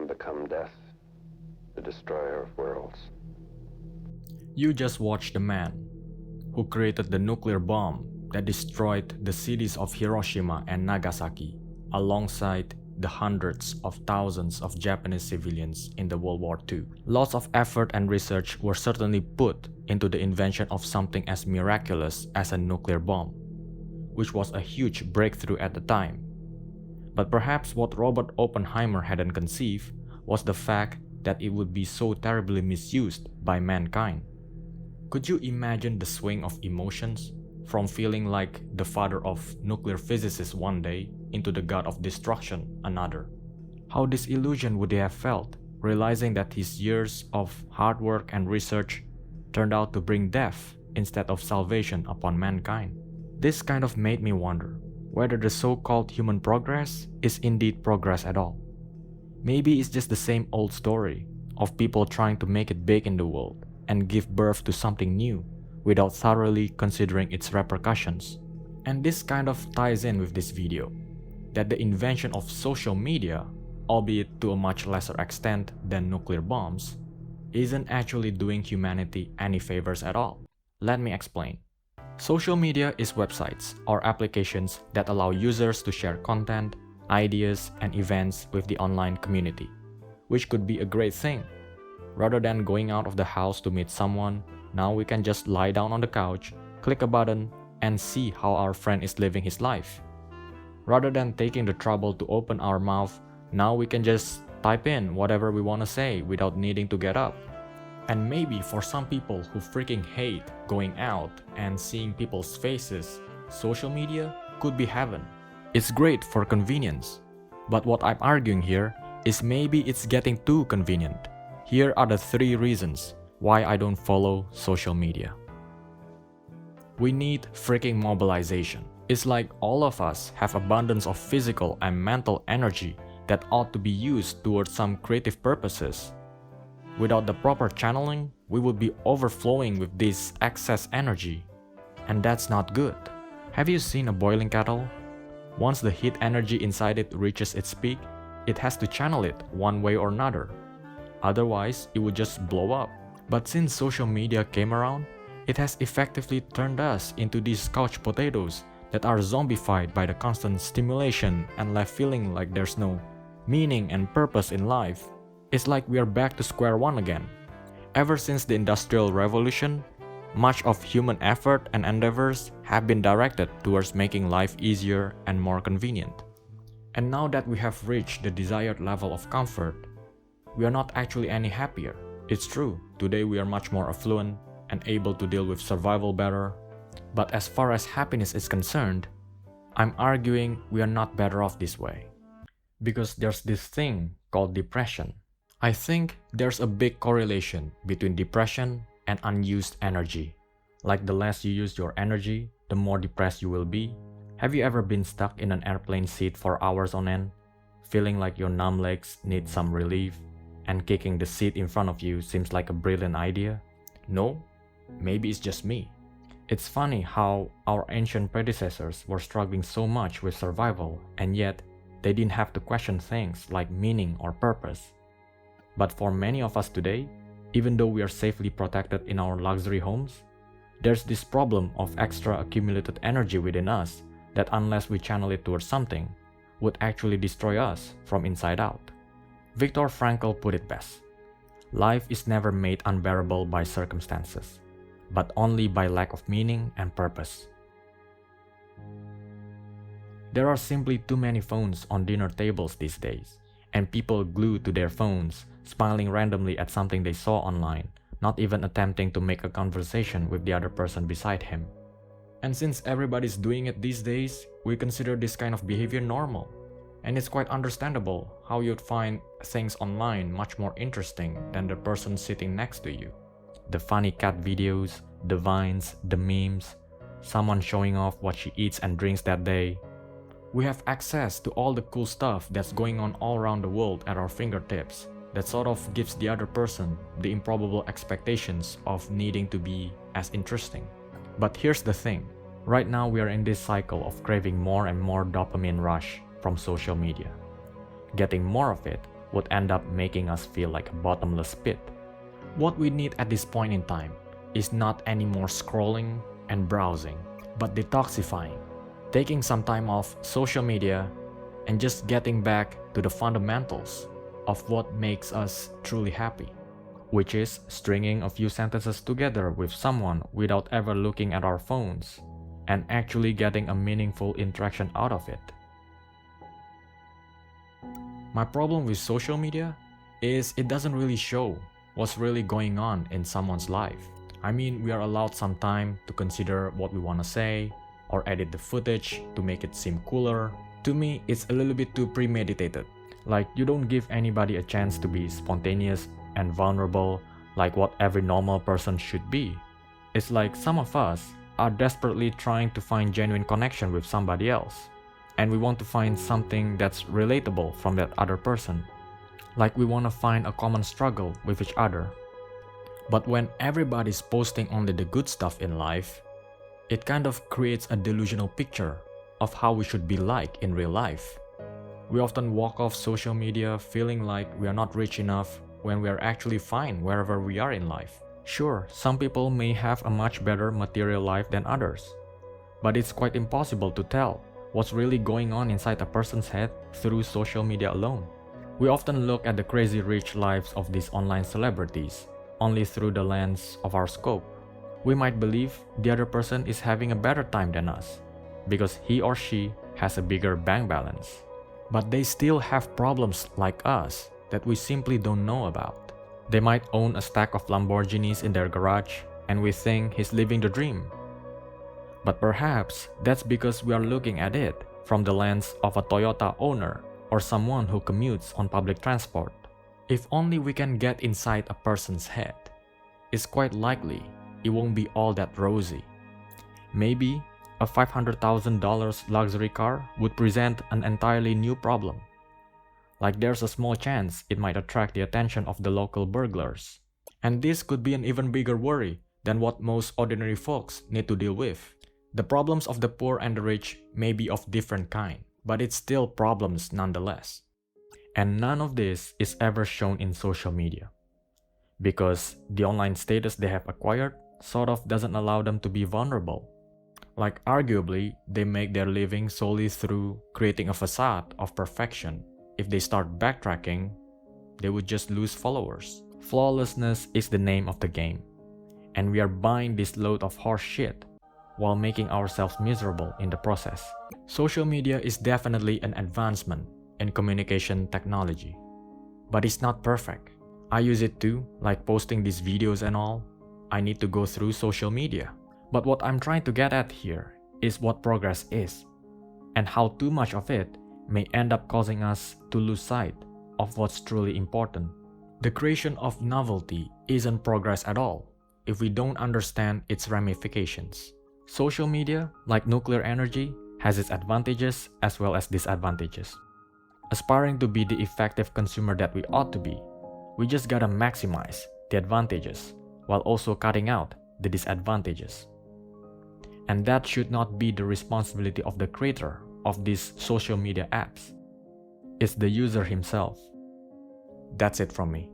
can become death, the destroyer of worlds. You just watched the man who created the nuclear bomb that destroyed the cities of Hiroshima and Nagasaki, alongside the hundreds of thousands of Japanese civilians in the World War II. Lots of effort and research were certainly put into the invention of something as miraculous as a nuclear bomb, which was a huge breakthrough at the time. But perhaps what Robert Oppenheimer hadn't conceived was the fact that it would be so terribly misused by mankind. Could you imagine the swing of emotions from feeling like the father of nuclear physicists one day into the god of destruction another? How disillusioned would he have felt, realizing that his years of hard work and research turned out to bring death instead of salvation upon mankind? This kind of made me wonder whether the so-called human progress is indeed progress at all. Maybe it's just the same old story of people trying to make it big in the world and give birth to something new without thoroughly considering its repercussions. And this kind of ties in with this video, that the invention of social media, albeit to a much lesser extent than nuclear bombs, isn't actually doing humanity any favors at all. Let me explain. Social media is websites or applications that allow users to share content, ideas, and events with the online community, which could be a great thing. Rather than going out of the house to meet someone, now we can just lie down on the couch, click a button, and see how our friend is living his life. Rather than taking the trouble to open our mouth, now we can just type in whatever we want to say without needing to get up. And maybe for some people who freaking hate going out and seeing people's faces, social media could be heaven. It's great for convenience. But what I'm arguing here is maybe it's getting too convenient. Here are the 3 reasons why I don't follow social media. We need freaking mobilization. It's like all of us have abundance of physical and mental energy that ought to be used towards some creative purposes. Without the proper channeling, we would be overflowing with this excess energy, and that's not good. Have you seen a boiling kettle? Once the heat energy inside it reaches its peak, it has to channel it one way or another. Otherwise, it would just blow up. But since social media came around, it has effectively turned us into these couch potatoes that are zombified by the constant stimulation and left feeling like there's no meaning and purpose in life. It's like we are back to square one again. Ever since the Industrial Revolution, much of human effort and endeavors have been directed towards making life easier and more convenient. And now that we have reached the desired level of comfort, we are not actually any happier. It's true, today we are much more affluent and able to deal with survival better. But as far as happiness is concerned, I'm arguing we are not better off this way. Because there's this thing called depression. I think there's a big correlation between depression and unused energy. Like the less you use your energy, the more depressed you will be. Have you ever been stuck in an airplane seat for hours on end, feeling like your numb legs need some relief, and kicking the seat in front of you seems like a brilliant idea? No? Maybe it's just me. It's funny how our ancient predecessors were struggling so much with survival, and yet they didn't have to question things like meaning or purpose. But for many of us today, even though we are safely protected in our luxury homes, there's this problem of extra accumulated energy within us that unless we channel it towards something, would actually destroy us from inside out. Viktor Frankl put it best: life is never made unbearable by circumstances, but only by lack of meaning and purpose. There are simply too many phones on dinner tables these days, and people glued to their phones, smiling randomly at something they saw online, not even attempting to make a conversation with the other person beside him. And since everybody's doing it these days, we consider this kind of behavior normal. And it's quite understandable how you'd find things online much more interesting than the person sitting next to you. The funny cat videos, the vines, the memes, someone showing off what she eats and drinks that day. We have access to all the cool stuff that's going on all around the world at our fingertips that sort of gives the other person the improbable expectations of needing to be as interesting. But here's the thing, right now we are in this cycle of craving more and more dopamine rush from social media. Getting more of it would end up making us feel like a bottomless pit. What we need at this point in time is not any more scrolling and browsing, but detoxifying, taking some time off social media, and just getting back to the fundamentals of what makes us truly happy, which is stringing a few sentences together with someone without ever looking at our phones and actually getting a meaningful interaction out of it. My problem with social media is it doesn't really show what's really going on in someone's life. I mean, we are allowed some time to consider what we want to say or edit the footage to make it seem cooler. To me, it's a little bit too premeditated. Like, you don't give anybody a chance to be spontaneous and vulnerable like what every normal person should be. It's like some of us are desperately trying to find genuine connection with somebody else, and we want to find something that's relatable from that other person. Like we want to find a common struggle with each other. But when everybody's posting only the good stuff in life, it kind of creates a delusional picture of how we should be like in real life. We often walk off social media feeling like we are not rich enough when we are actually fine wherever we are in life. Sure, some people may have a much better material life than others, but it's quite impossible to tell what's really going on inside a person's head through social media alone. We often look at the crazy rich lives of these online celebrities only through the lens of our scope. We might believe the other person is having a better time than us because he or she has a bigger bank balance. But they still have problems like us that we simply don't know about. They might own a stack of Lamborghinis in their garage and we think he's living the dream. But perhaps that's because we are looking at it from the lens of a Toyota owner or someone who commutes on public transport. If only we can get inside a person's head, it's quite likely it won't be all that rosy. Maybe a $500,000 luxury car would present an entirely new problem. Like there's a small chance it might attract the attention of the local burglars. And this could be an even bigger worry than what most ordinary folks need to deal with. The problems of the poor and the rich may be of different kind, but it's still problems nonetheless. And none of this is ever shown in social media, because the online status they have acquired sort of doesn't allow them to be vulnerable. Like arguably, they make their living solely through creating a facade of perfection. If they start backtracking, they would just lose followers. Flawlessness is the name of the game, and we are buying this load of horse shit while making ourselves miserable in the process. Social media is definitely an advancement in communication technology, but it's not perfect. I use it too, like posting these videos and all. I need to go through social media. But what I'm trying to get at here is what progress is, and how too much of it may end up causing us to lose sight of what's truly important. The creation of novelty isn't progress at all if we don't understand its ramifications. Social media, like nuclear energy, has its advantages as well as disadvantages. Aspiring to be the effective consumer that we ought to be, we just gotta maximize the advantages while also cutting out the disadvantages. And that should not be the responsibility of the creator of these social media apps. It's the user himself. That's it from me.